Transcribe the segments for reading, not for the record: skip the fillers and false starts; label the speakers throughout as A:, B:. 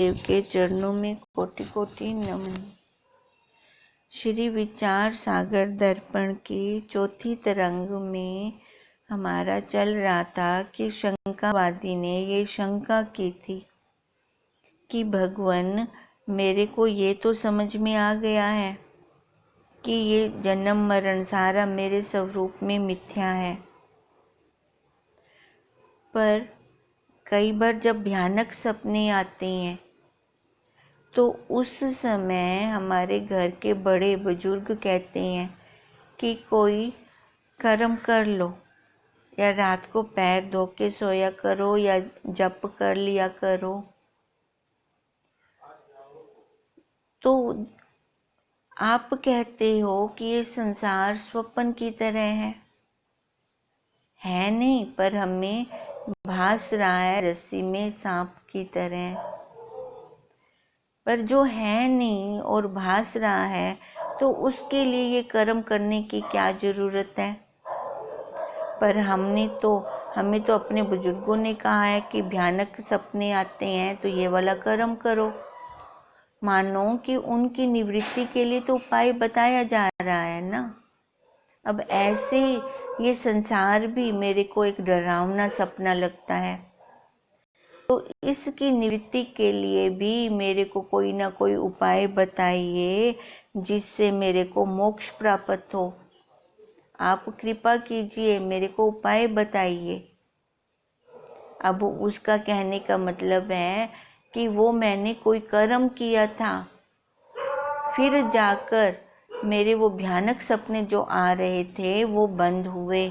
A: देव के चरणों में कोटि कोटि नमन। श्री विचार सागर दर्पण की चौथी तरंग में हमारा चल रहा था कि शंकावादी ने ये शंका की थी कि भगवान मेरे को ये तो समझ में आ गया है कि ये जन्म मरण सारा मेरे स्वरूप में मिथ्या है, पर कई बार जब भयानक सपने आते हैं तो उस समय हमारे घर के बड़े बुजुर्ग कहते हैं कि कोई कर्म कर लो, या रात को पैर धो के सोया करो, या जप कर लिया करो। तो आप कहते हो कि ये संसार स्वप्न की तरह है नहीं, पर हमें भास रहा है रस्सी में सांप की तरह। पर जो है नहीं और भास रहा है तो उसके लिए ये कर्म करने की क्या जरूरत है। पर हमें तो अपने बुजुर्गों ने कहा है कि भयानक सपने आते हैं तो ये वाला कर्म करो। मानो कि उनकी निवृत्ति के लिए तो उपाय बताया जा रहा है ना। अब ऐसे ये संसार भी मेरे को एक डरावना सपना लगता है, तो इसकी निवृत्ति के लिए भी मेरे को कोई ना कोई उपाय बताइए जिससे मेरे को मोक्ष प्राप्त हो। आप कृपा कीजिए, मेरे को उपाय बताइए। अब उसका कहने का मतलब है कि वो मैंने कोई कर्म किया था, फिर जाकर मेरे वो भयानक सपने जो आ रहे थे वो बंद हुए।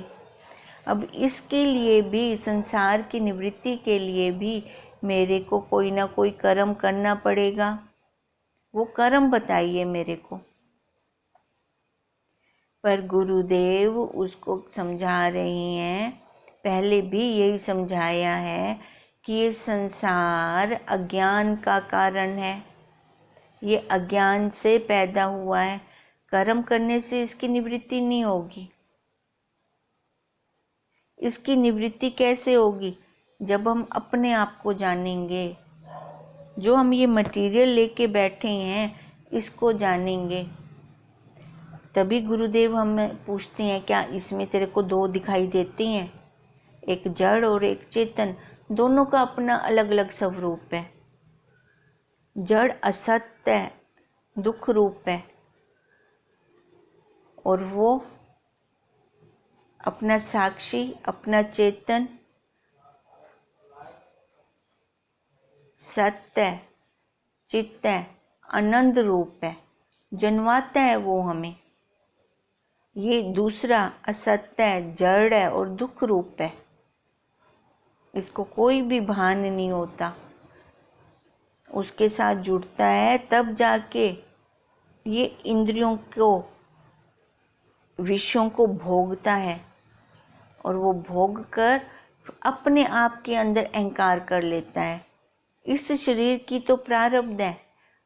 A: अब इसके लिए भी, संसार की निवृत्ति के लिए भी मेरे को कोई ना कोई कर्म करना पड़ेगा। वो कर्म बताइए मेरे को। पर गुरुदेव उसको समझा रहे हैं, पहले भी यही समझाया है कि ये संसार अज्ञान का कारण है, ये अज्ञान से पैदा हुआ है। कर्म करने से इसकी निवृत्ति नहीं होगी। इसकी निवृत्ति कैसे होगी? जब हम अपने आप को जानेंगे, जो हम ये मटेरियल लेके बैठे हैं इसको जानेंगे, तभी गुरुदेव हमें पूछते हैं क्या इसमें तेरे को दो दिखाई देते हैं, एक जड़ और एक चेतन। दोनों का अपना अलग अलग स्वरूप है। जड़ असत्य है, दुख रूप है, और वो अपना साक्षी, अपना चेतन सत्य है, चित्त है, आनंद रूप है, जन्माता है वो हमें। ये दूसरा असत्य है, जड़ है और दुख रूप है, इसको कोई भी भान नहीं होता। उसके साथ जुड़ता है तब जाके ये इंद्रियों को, विषयों को भोगता है, और वो भोग कर अपने आप के अंदर अहंकार कर लेता है। इस शरीर की तो प्रारब्ध है।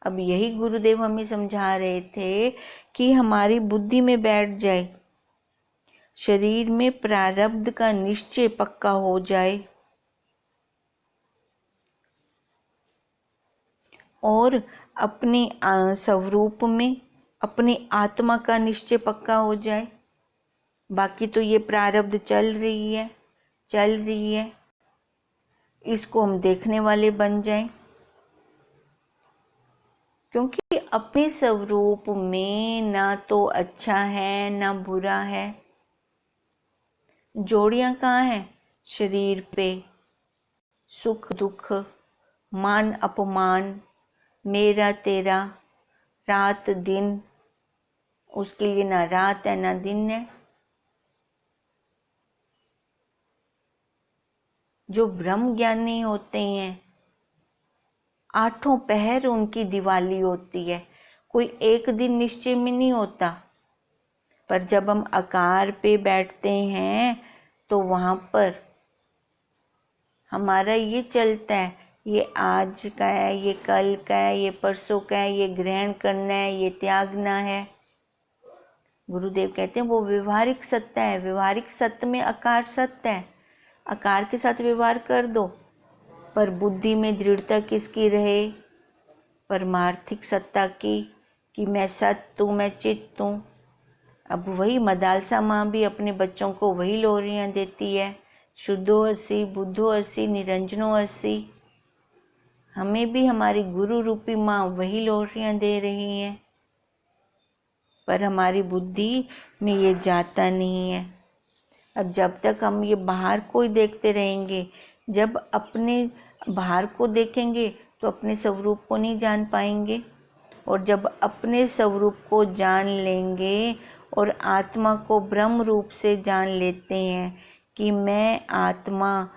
A: अब यही गुरुदेव हमें समझा रहे थे कि हमारी बुद्धि में बैठ जाए, शरीर में प्रारब्ध का निश्चय पक्का हो जाए, और अपने स्वरूप में अपनी आत्मा का निश्चय पक्का हो जाए। बाकी तो ये प्रारब्ध चल रही है, इसको हम देखने वाले बन जाएं। क्योंकि अपने स्वरूप में ना तो अच्छा है ना बुरा है। जोड़ियां कहाँ हैं? शरीर पे। सुख दुख, मान अपमान, मेरा तेरा, रात दिन, उसके लिए ना रात है ना दिन है। जो ब्रह्म ज्ञानी होते हैं, आठों पहर उनकी दिवाली होती है, कोई एक दिन निश्चय में नहीं होता। पर जब हम आकार पे बैठते हैं तो वहां पर हमारा ये चलता है, ये आज का है, ये कल का है, ये परसों का है, ये ग्रहण करना है, ये त्यागना है। गुरुदेव कहते हैं वो व्यवहारिक सत्य है। व्यवहारिक सत्य में आकार सत्य है, आकार के साथ व्यवहार कर दो, पर बुद्धि में दृढ़ता किसकी रहे? परमार्थिक सत्ता की कि मैं सत तू, मैं चित तू। अब वही मदालसा माँ भी अपने बच्चों को वही लोरियां देती है, शुद्धो अस्सी, बुद्धो अस्सी, निरंजनो अस्सी। हमें भी हमारी गुरु रूपी माँ वही लोरियां दे रही हैं, पर हमारी बुद्धि में ये जाता नहीं है। अब जब तक हम ये बाहर को ही देखते रहेंगे, जब अपने बाहर को देखेंगे तो अपने स्वरूप को नहीं जान पाएंगे, और जब अपने स्वरूप को जान लेंगे और आत्मा को ब्रह्म रूप से जान लेते हैं कि मैं आत्मा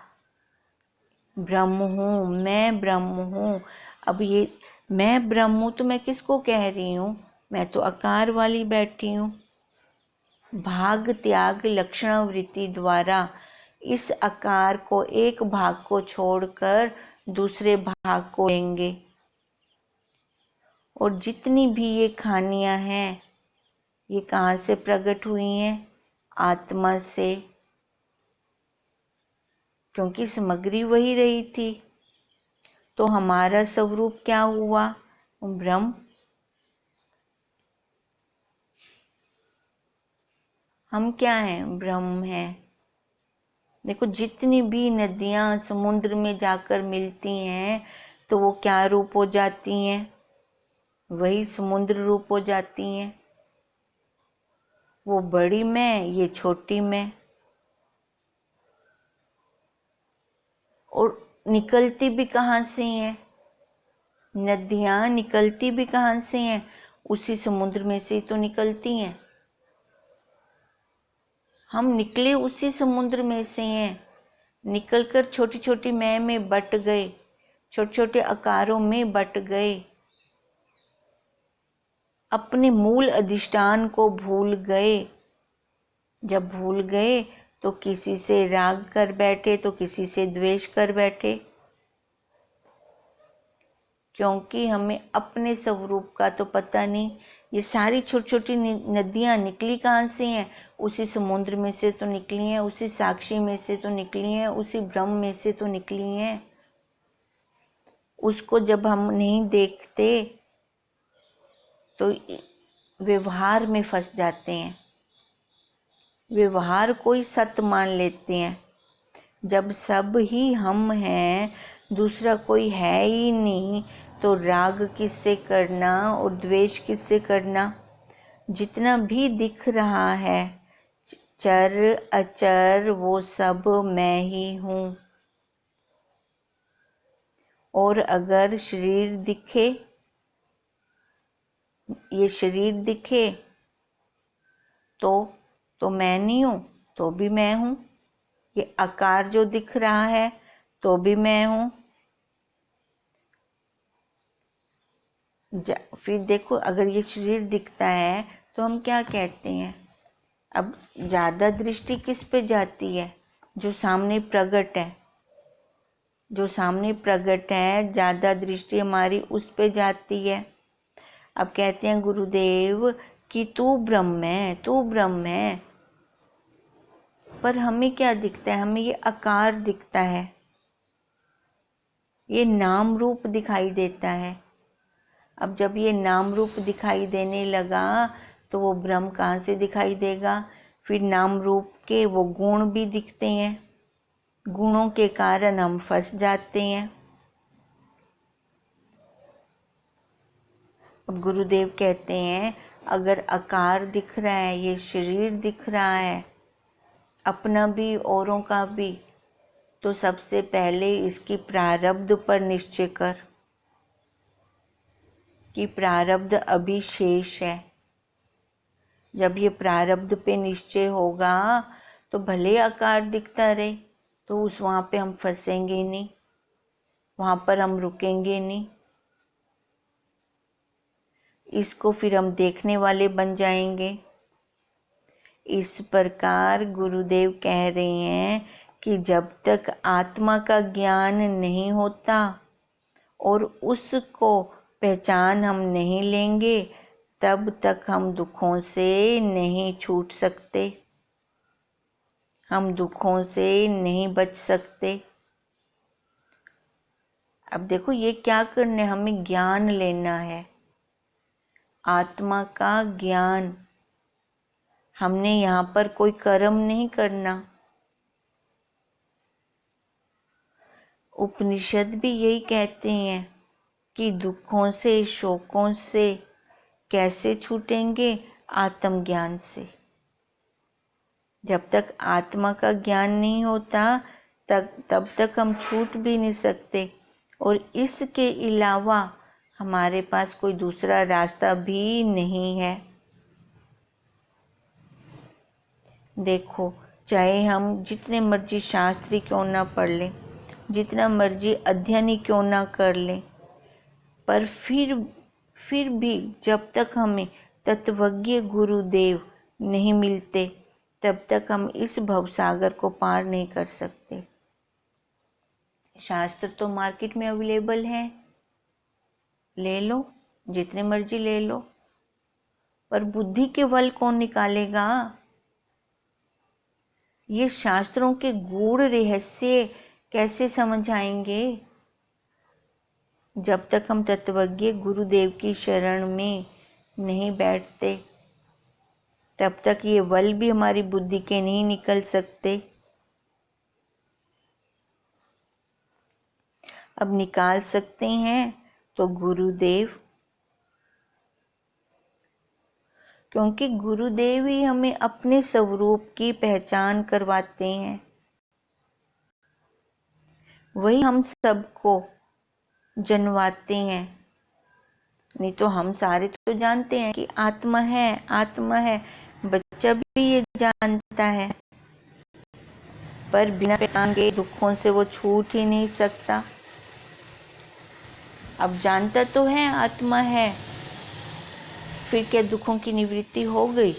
A: ब्रह्म हूँ, मैं ब्रह्म हूँ। अब ये मैं ब्रह्म हूँ तो मैं किसको कह रही हूँ? मैं तो आकार वाली बैठी हूँ। भाग त्याग लक्षण वृत्ति द्वारा इस आकार को, एक भाग को छोड़कर दूसरे भाग को लेंगे। और जितनी भी ये खानियां हैं, ये कहाँ से प्रकट हुई हैं? आत्मा से, क्योंकि सामग्री वही रही थी। तो हमारा स्वरूप क्या हुआ? ब्रह्म। हम क्या हैं? ब्रह्म हैं। देखो, जितनी भी नदियां समुद्र में जाकर मिलती हैं तो वो क्या रूप हो जाती हैं? वही समुद्र रूप हो जाती हैं। वो बड़ी मैं, ये छोटी मैं। और निकलती भी कहाँ से हैं? नदियां निकलती भी कहाँ से हैं? उसी समुद्र में से तो निकलती हैं। हम निकले उसी समुद्र में से हैं, निकलकर छोटी छोटी मैं में बट गए, छोटे छोटे आकारों में बट गए, अपने मूल अधिष्ठान को भूल गए। जब भूल गए तो किसी से राग कर बैठे, तो किसी से द्वेष कर बैठे, क्योंकि हमें अपने स्वरूप का तो पता नहीं। ये सारी छोटी छोटी नदियां निकली कहाँ से हैं? उसी समुद्र में से तो निकली हैं, उसी साक्षी में से तो निकली हैं, उसी ब्रह्म में से तो निकली हैं। उसको जब हम नहीं देखते तो व्यवहार में फंस जाते हैं, व्यवहार को ही सत्य मान लेते हैं। जब सब ही हम हैं, दूसरा कोई है ही नहीं, तो राग किससे करना और द्वेष किससे करना? जितना भी दिख रहा है चर अचर, वो सब मैं ही हूँ। और अगर शरीर दिखे, ये शरीर दिखे तो मैं नहीं हूँ, तो भी मैं हूँ। ये आकार जो दिख रहा है तो भी मैं हूँ। फिर देखो, अगर ये शरीर दिखता है तो हम क्या कहते हैं? अब ज्यादा दृष्टि किस पे जाती है? जो सामने प्रकट है, जो सामने प्रकट है, ज्यादा दृष्टि हमारी उस पे जाती है। अब कहते हैं गुरुदेव कि तू ब्रह्म है, तू ब्रह्म है, पर हमें क्या दिखता है? हमें ये आकार दिखता है, ये नाम रूप दिखाई देता है। अब जब ये नाम रूप दिखाई देने लगा तो वो ब्रह्म कहाँ से दिखाई देगा? फिर नाम रूप के वो गुण भी दिखते हैं, गुणों के कारण हम फंस जाते हैं। अब गुरुदेव कहते हैं, अगर आकार दिख रहा है, ये शरीर दिख रहा है, अपना भी औरों का भी, तो सबसे पहले इसकी प्रारब्ध पर निश्चय कर कि प्रारब्ध अभी शेष है। जब ये प्रारब्ध पे निश्चय होगा तो भले आकार दिखता रहे, तो वहां पे हम फंसेंगे नहीं, वहां पर हम रुकेंगे नहीं। इसको फिर हम देखने वाले बन जाएंगे। इस प्रकार गुरुदेव कह रहे हैं कि जब तक आत्मा का ज्ञान नहीं होता और उसको पहचान हम नहीं लेंगे, तब तक हम दुखों से नहीं छूट सकते, हम दुखों से नहीं बच सकते। अब देखो ये क्या करना है, हमें ज्ञान लेना है, आत्मा का ज्ञान। हमने यहाँ पर कोई कर्म नहीं करना। उपनिषद भी यही कहते हैं कि दुखों से, शोकों से कैसे छूटेंगे? आत्मज्ञान से। जब तक आत्मा का ज्ञान नहीं होता तब तक हम छूट भी नहीं सकते, और इसके अलावा हमारे पास कोई दूसरा रास्ता भी नहीं है। देखो, चाहे हम जितने मर्जी शास्त्री क्यों ना पढ़ लें, जितना मर्जी अध्ययन ही क्यों ना कर लें, पर फिर भी जब तक हमें तत्वज्ञ गुरुदेव नहीं मिलते तब तक हम इस भवसागर को पार नहीं कर सकते। शास्त्र तो मार्केट में अवेलेबल है, ले लो, जितने मर्जी ले लो, पर बुद्धि के बल कौन निकालेगा? ये शास्त्रों के गूढ़ रहस्य कैसे समझ आएंगे? जब तक हम तत्वज्ञ गुरुदेव की शरण में नहीं बैठते तब तक ये बल भी हमारी बुद्धि के नहीं निकल सकते। अब निकाल सकते हैं तो गुरुदेव, क्योंकि गुरुदेव ही हमें अपने स्वरूप की पहचान करवाते हैं। वही हम सबको जनवाते हैं। नहीं तो हम सारे तो जानते हैं कि आत्मा है, आत्मा है, बच्चा भी ये जानता है, पर बिना पहचान के दुखों से वो छूट ही नहीं सकता। अब जानता तो है आत्मा है, फिर क्या दुखों की निवृत्ति हो गई?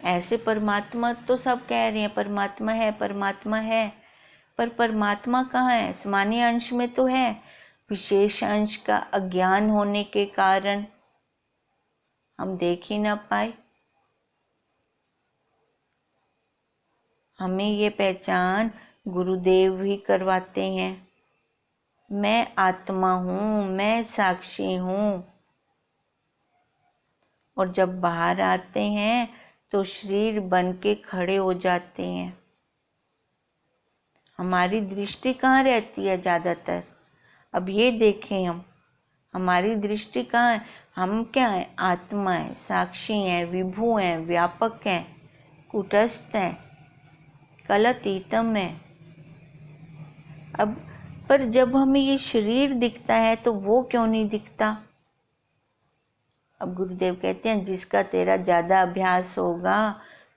A: ऐसे परमात्मा तो सब कह रहे हैं परमात्मा है, परमात्मा है, पर परमात्मा कहाँ है? सामान्य अंश में तो है, विशेष अंश का अज्ञान होने के कारण हम देख ही ना पाए। हमें ये पहचान गुरुदेव ही करवाते हैं। मैं आत्मा हूँ, मैं साक्षी हूँ। और जब बाहर आते हैं तो शरीर बन के खड़े हो जाते हैं। हमारी दृष्टि कहाँ रहती है ज़्यादातर? अब ये देखें, हम हमारी दृष्टि कहाँ है? हम क्या है? आत्मा है, साक्षी है, विभु है, व्यापक है, कूटस्थ है, कलातीतम है। अब पर जब हमें ये शरीर दिखता है तो वो क्यों नहीं दिखता? अब गुरुदेव कहते हैं जिसका तेरा ज़्यादा अभ्यास होगा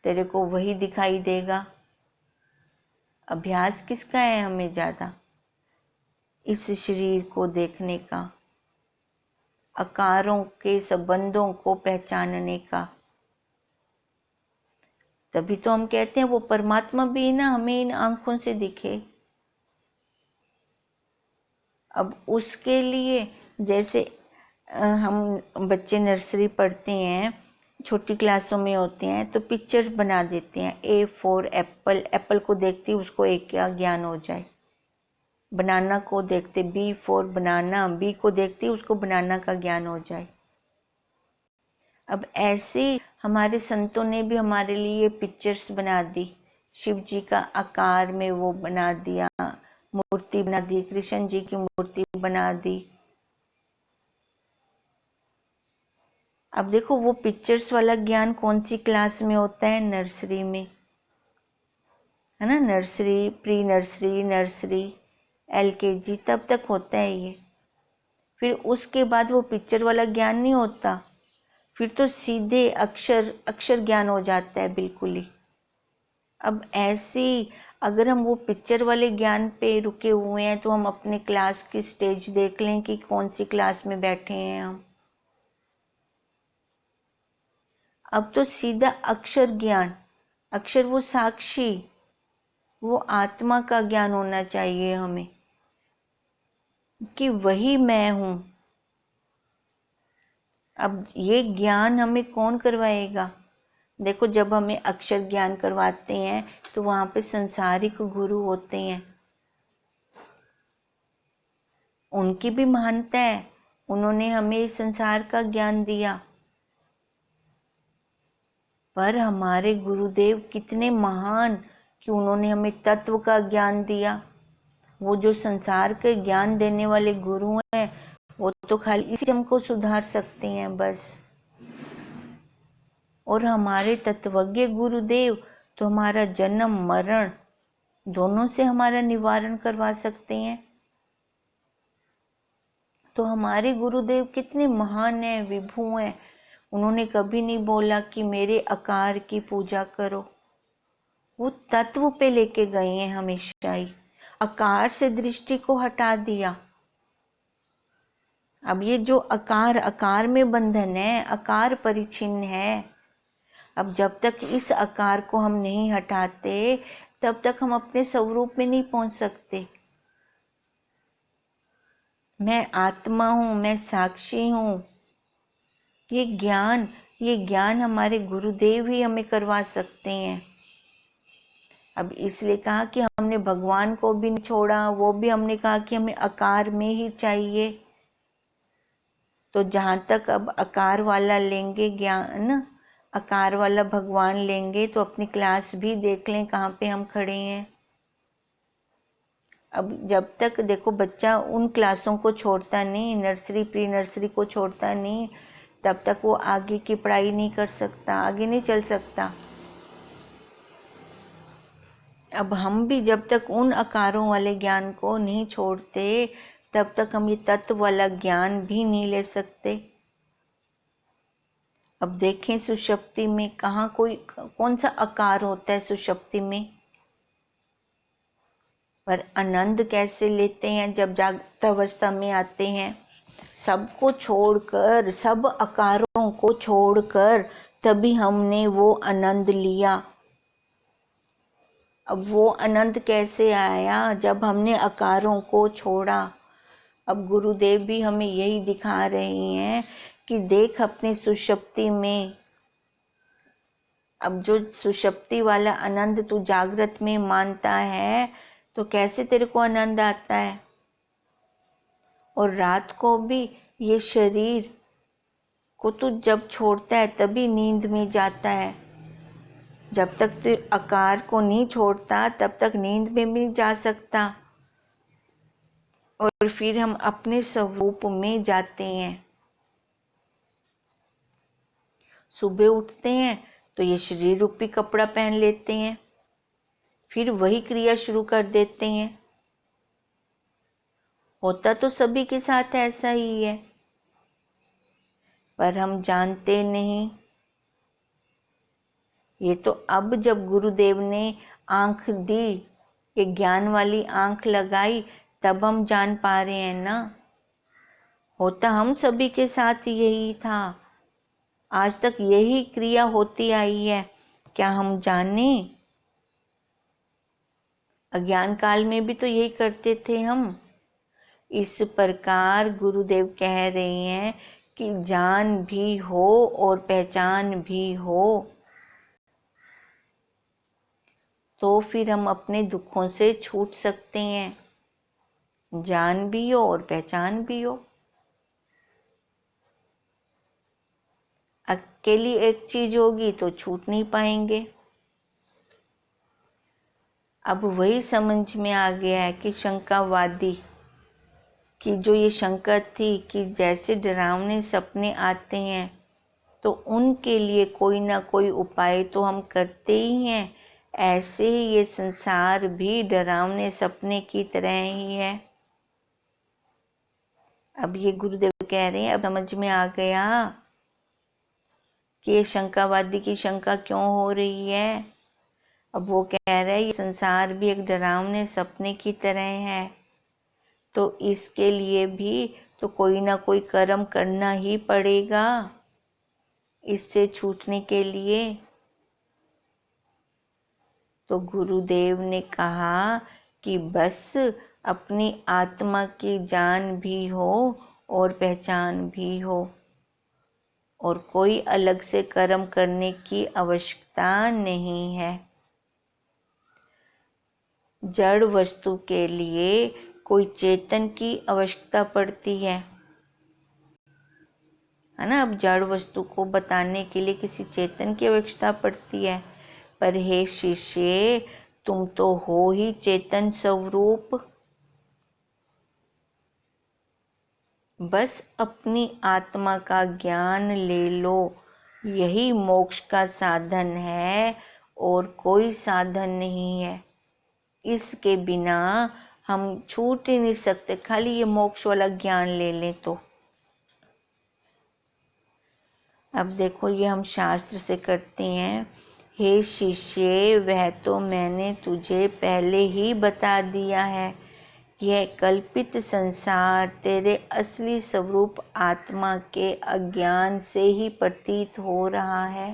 A: तेरे को वही दिखाई देगा। अभ्यास किसका है हमें ज़्यादा? इस शरीर को देखने का, आकारों के संबंधों को पहचानने का। तभी तो हम कहते हैं वो परमात्मा भी ना हमें इन आंखों से दिखे। अब उसके लिए जैसे हम बच्चे नर्सरी पढ़ते हैं, छोटी क्लासों में होते हैं तो पिक्चर्स बना देते हैं। ए फॉर एप्पल, एप्पल को देखते ही उसको एक क्या ज्ञान हो जाए। बनाना को देखते, बी फॉर बनाना, बी को देखते ही उसको बनाना का ज्ञान हो जाए। अब ऐसे हमारे संतों ने भी हमारे लिए पिक्चर्स बना दी। शिव जी का आकार में वो बना दिया, मूर्ति बना दी, कृष्ण जी की मूर्ति बना दी। अब देखो वो पिक्चर्स वाला ज्ञान कौन सी क्लास में होता है? नर्सरी में, है ना? Nursery, pre nursery, nursery, LKG तब तक होता है ये। फिर उसके बाद वो पिक्चर वाला ज्ञान नहीं होता, फिर तो सीधे अक्षर ज्ञान हो जाता है बिल्कुल ही। अब ऐसे अगर हम वो पिक्चर वाले ज्ञान पे रुके हुए हैं तो हम अपने क्लास की स्टेज देख लें कि कौन सी क्लास में बैठे हैं हम। अब तो सीधा अक्षर ज्ञान, अक्षर वो साक्षी, वो आत्मा का ज्ञान होना चाहिए हमें कि वही मैं हूं। अब ये ज्ञान हमें कौन करवाएगा? देखो जब हमें अक्षर ज्ञान करवाते हैं तो वहाँ पे संसारिक गुरु होते हैं, उनकी भी महानता है, उन्होंने हमें इस संसार का ज्ञान दिया। पर हमारे गुरुदेव कितने महान कि उन्होंने हमें तत्व का ज्ञान दिया। वो जो संसार के ज्ञान देने वाले गुरु हैं, वो तो खाली इसी हमको सुधार सकते हैं बस। और हमारे तत्वज्ञ गुरुदेव तो हमारा जन्म मरण दोनों से हमारा निवारण करवा सकते हैं। तो हमारे गुरुदेव कितने महान हैं, विभु हैं। उन्होंने कभी नहीं बोला कि मेरे आकार की पूजा करो। वो तत्व पे लेके गए हैं हमेशा ही। आकार से दृष्टि को हटा दिया। अब ये जो आकार में बंधन है, आकार परिचिन्न है। अब जब तक इस आकार को हम नहीं हटाते तब तक हम अपने स्वरूप में नहीं पहुंच सकते। मैं आत्मा हूं, मैं साक्षी हूं। ये ज्ञान हमारे गुरुदेव ही हमें करवा सकते हैं। अब इसलिए कहा कि हमने भगवान को भी नहीं छोड़ा, वो भी हमने कहा कि हमें आकार में ही चाहिए। तो जहां तक अब आकार वाला लेंगे ज्ञान, आकार वाला भगवान लेंगे, तो अपनी क्लास भी देख लें कहाँ पे हम खड़े हैं। अब जब तक देखो बच्चा उन क्लासों को छोड़ता नहीं, नर्सरी प्री नर्सरी को छोड़ता नहीं, तब तक वो आगे की पढ़ाई नहीं कर सकता, आगे नहीं चल सकता। अब हम भी जब तक उन आकारों वाले ज्ञान को नहीं छोड़ते तब तक हम ये तत्व वाला ज्ञान भी नहीं ले सकते। अब देखें सुषुप्ति में कौन सा आकार होता है सुषुप्ति में, पर आनंद कैसे लेते हैं जब जागृत अवस्था में आते हैं। सबको छोड़कर, सब आकारों को छोड़कर तभी हमने वो आनंद लिया। अब वो आनंद कैसे आया, जब हमने आकारों को छोड़ा। अब गुरुदेव भी हमें यही दिखा रहे हैं कि देख अपने सुषुप्ति में। अब जो सुषुप्ति वाला आनंद तू जागृत में मानता है तो कैसे तेरे को आनंद आता है। और रात को भी ये शरीर को तू जब छोड़ता है तभी नींद में जाता है। जब तक तू आकार को नहीं छोड़ता तब तक नींद में भी नहीं जा सकता। और फिर हम अपने स्वरूप में जाते हैं। सुबह उठते हैं तो ये शरीर रूपी कपड़ा पहन लेते हैं, फिर वही क्रिया शुरू कर देते हैं। होता तो सभी के साथ ऐसा ही है, पर हम जानते नहीं। ये तो अब जब गुरुदेव ने आंख दी, ये ज्ञान वाली आंख लगाई, तब हम जान पा रहे हैं ना। होता हम सभी के साथ यही था, आज तक यही क्रिया होती आई है। क्या हम जाने? अज्ञान काल में भी तो यही करते थे हम। इस प्रकार गुरुदेव कह रहे हैं कि जान भी हो और पहचान भी हो, तो फिर हम अपने दुखों से छूट सकते हैं। जान भी हो और पहचान भी हो। अकेली एक चीज होगी तो छूट नहीं पाएंगे। अब वही समझ में आ गया है कि शंकावादी की जो ये शंका थी कि जैसे डरावने सपने आते हैं तो उनके लिए कोई ना कोई उपाय तो हम करते ही हैं, ऐसे ही ये संसार भी डरावने सपने की तरह ही है। अब ये गुरुदेव कह रहे हैं, अब समझ में आ गया कि ये शंकावादी की शंका क्यों हो रही है। अब वो कह रहा है ये संसार भी एक डरावने सपने की तरह है, तो इसके लिए भी तो कोई ना कोई कर्म करना ही पड़ेगा इससे छूटने के लिए। तो गुरुदेव ने कहा कि बस अपनी आत्मा की जान भी हो और पहचान भी हो, और कोई अलग से कर्म करने की आवश्यकता नहीं है। जड़ वस्तु के लिए कोई चेतन की आवश्यकता पड़ती है ना। अब जड़ वस्तु को बताने के लिए किसी चेतन की आवश्यकता पड़ती है। पर हे शिष्य, तुम तो हो ही चेतन स्वरूप। बस अपनी आत्मा का ज्ञान ले लो, यही मोक्ष का साधन है और कोई साधन नहीं है। इसके बिना हम छूट ही नहीं सकते। खाली ये मोक्ष वाला ज्ञान ले लें तो। अब देखो, ये हम शास्त्र से करते हैं। हे शिष्य, वह तो मैंने तुझे पहले ही बता दिया है। यह कल्पित संसार तेरे असली स्वरूप आत्मा के अज्ञान से ही प्रतीत हो रहा है।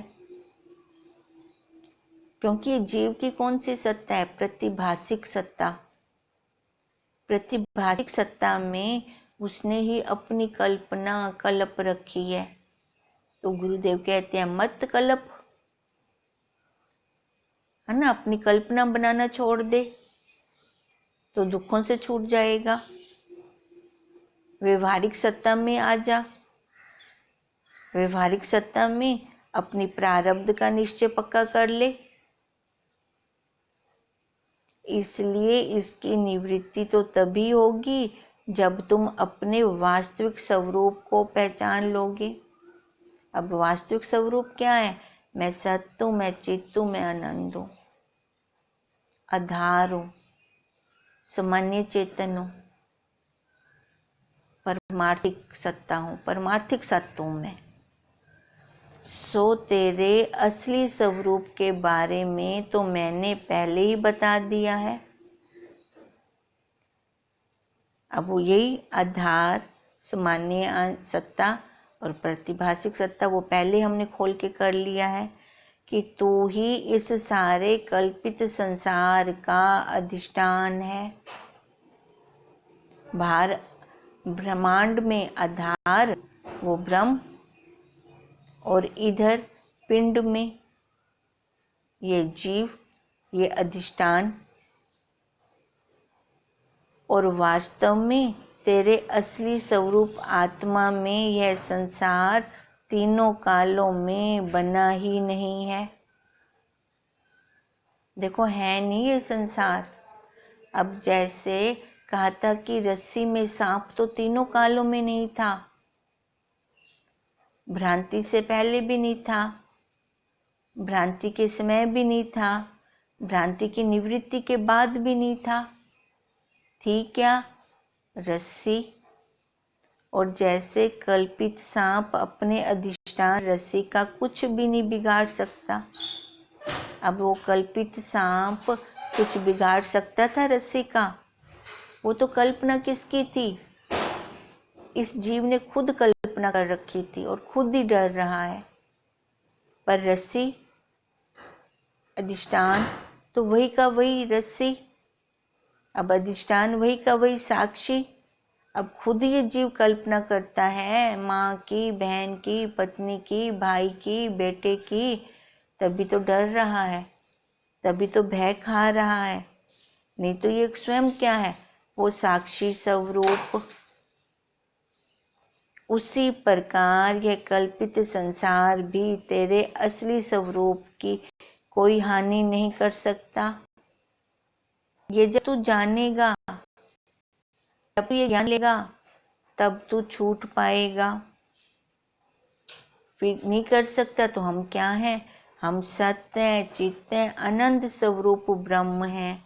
A: क्योंकि ये जीव की कौन सी सत्ता है? प्रतिभासिक सत्ता। प्रतिभासिक सत्ता में उसने ही अपनी कल्पना कल्प रखी है। तो गुरुदेव कहते हैं मत कल्प, है ना। अपनी कल्पना बनाना छोड़ दे तो दुखों से छूट जाएगा। व्यवहारिक सत्ता में आ जा। व्यवहारिक सत्ता में अपनी प्रारब्ध का निश्चय पक्का कर ले। इसलिए इसकी निवृत्ति तो तभी होगी जब तुम अपने वास्तविक स्वरूप को पहचान लोगे। अब वास्तविक स्वरूप क्या है? मैं सत्य हूँ, मैं चित्त हूँ, मैं आनंद हूँ, आधार हूँ, सामान्य चेतन हूँ, परमार्थिक सत्ता हूँ, परमार्थिक सत्य हूँ मैं। सो तेरे असली स्वरूप के बारे में तो मैंने पहले ही बता दिया है। अब वो यही आधार, सामान्य सत्ता और प्रतिभासिक सत्ता वो पहले हमने खोल के कर लिया है कि तू ही इस सारे कल्पित संसार का अधिष्ठान है। बाहर ब्रह्मांड में आधार वो ब्रह्म, और इधर पिंड में ये जीव, ये अधिष्ठान। और वास्तव में तेरे असली स्वरूप आत्मा में यह संसार तीनों कालों में बना ही नहीं है। देखो, है नहीं ये संसार। अब जैसे कहा था कि रस्सी में सांप तो तीनों कालों में नहीं था, भ्रांति से पहले भी नहीं था, भ्रांति के समय भी नहीं था, भ्रांति की निवृत्ति के बाद भी नहीं था। थी क्या? रस्सी। और जैसे कल्पित सांप अपने अधिष्ठान रस्सी का कुछ भी नहीं बिगाड़ सकता। अब वो कल्पित सांप कुछ बिगाड़ सकता था रस्सी का? वो तो कल्पना किसकी थी? इस जीव ने खुद कल्पना कर रखी थी और खुद ही डर रहा है। पर रस्सी, अधिष्ठान तो वही का वही रस्सी। अब अधिष्ठान वही का वही साक्षी। अब खुद ये जीव कल्पना करता है माँ की, बहन की, पत्नी की, भाई की, बेटे की, तभी तो डर रहा है, तभी तो भय खा रहा है। नहीं तो ये स्वयं क्या है? वो साक्षी स्वरूप। उसी प्रकार यह कल्पित संसार भी तेरे असली स्वरूप की कोई हानि नहीं कर सकता। ये जब तू जानेगा, जब तू ये ज्ञान लेगा, तब तू छूट पाएगा। फिर नहीं कर सकता तो हम क्या हैं? हम सत्य है, चित्त है, आनंद स्वरूप ब्रह्म है।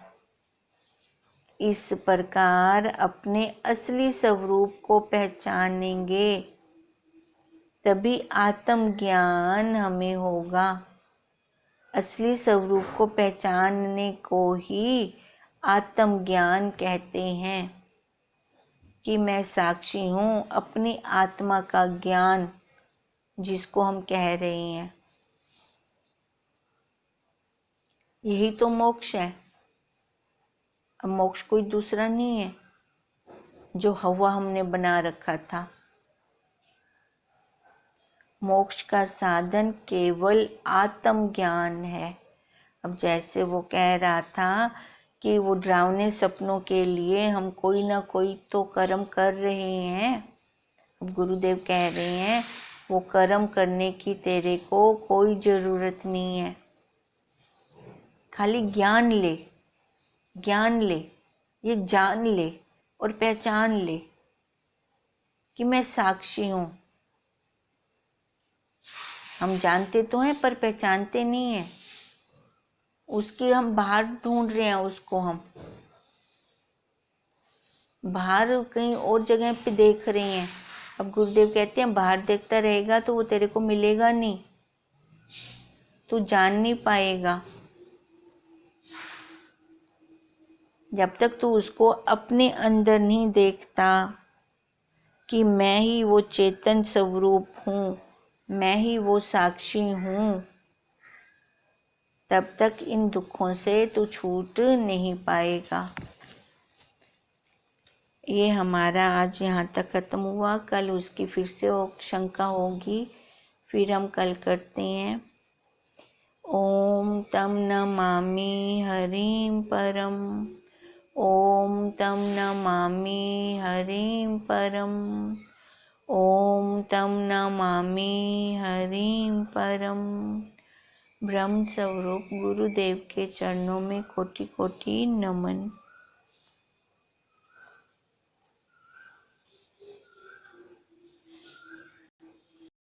A: इस प्रकार अपने असली स्वरूप को पहचानेंगे तभी आत्मज्ञान हमें होगा। असली स्वरूप को पहचानने को ही आत्मज्ञान कहते हैं कि मैं साक्षी हूँ। अपनी आत्मा का ज्ञान जिसको हम कह रहे हैं, यही तो मोक्ष है। अब मोक्ष कोई दूसरा नहीं है जो हवा हमने बना रखा था। मोक्ष का साधन केवल आत्मज्ञान है। अब जैसे वो कह रहा था कि वो डरावने सपनों के लिए हम कोई ना कोई तो कर्म कर रहे हैं। अब गुरुदेव कह रहे हैं वो कर्म करने की तेरे को कोई ज़रूरत नहीं है, खाली ज्ञान ले, ज्ञान ले, ये जान ले और पहचान ले कि मैं साक्षी हूँ। हम जानते तो हैं पर पहचानते नहीं हैं, उसकी हम बाहर ढूंढ रहे हैं, उसको हम बाहर कहीं और जगह पे देख रहे हैं। अब गुरुदेव कहते हैं बाहर देखता रहेगा तो वो तेरे को मिलेगा नहीं, तू जान नहीं पाएगा। जब तक तू उसको अपने अंदर नहीं देखता कि मैं ही वो चेतन स्वरूप हूँ, मैं ही वो साक्षी हूँ, तब तक इन दुखों से तू छूट नहीं पाएगा। ये हमारा आज यहाँ तक खत्म हुआ। कल उसकी फिर से शंका होगी, फिर हम कल करते हैं। ओम तम नमामि हरिं परम, ओम तम नमामि हरिं परम, ओम तम नमामि हरिं परम। ब्रह्म स्वरूप गुरुदेव के चरणों में कोटि कोटि नमन।